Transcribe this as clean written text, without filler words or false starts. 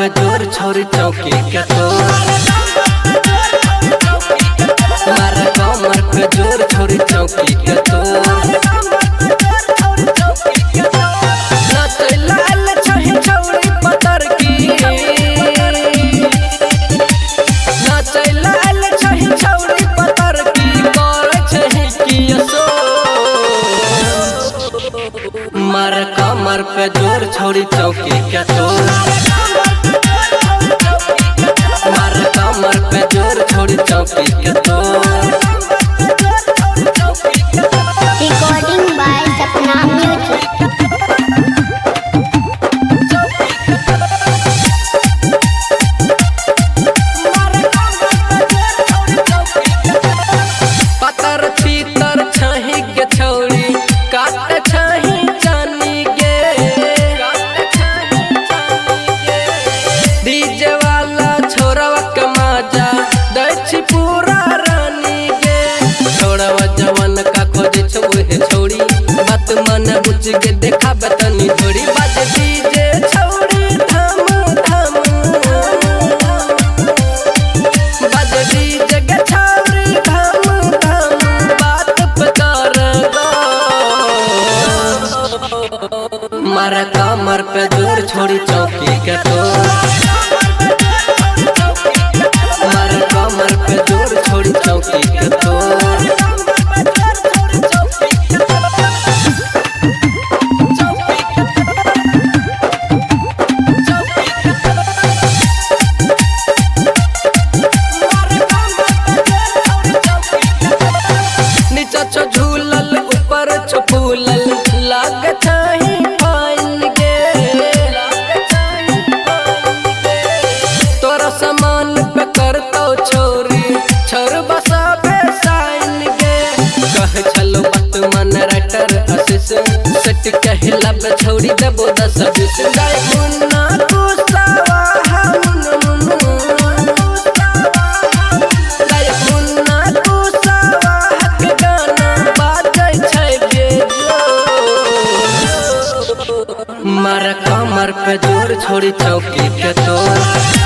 पे जोर छोरी चौकी के तोर, मारे कमर पे जोर छोरी चौकी के तोर। नाचे लाल छही छौरी पतर की, नाचे लाल छही छौरी पतर की, करे छही की सो। मारे कमर पे जोर छोरी चौकी के तोर, मारे कमर पे जोर छोरी चौकी के तोर। Recording by Sapna music. पतर पीतर छही के छौरी काट छही चानी गे, डीजे वाला छोरवा के मजा दै छी पूरा रानी गे। छोरवा जवान का खोजे छे छौरी, बात मन बुझ के देखा बतनी थोड़ी। बाज डीजे छौरी धम धम, बाज डीजे के छौरी धम धम, बात पे कर गो। मारा कमर पे जोर छोड़ी चौकी के तोर, मारा कमर पे जोर छोड़ी चौकी के तोर। नीचा छो झूलल ऊपर छो फूलल, लाग छही फाइन गे। तोरा सामान पे करतो छोरी, छोर बसा साइन गे। कह छलो बात मन राइटर आशीष, सट कहला बे छोड़ी देबो 10-20। गाय मुन्ना कुसावा मुन मुन, गाय मुन्ना कुसावा के गाना बाजै छै बेजो। मारा कमर पे जोर छोड़ी चौकी के तोर।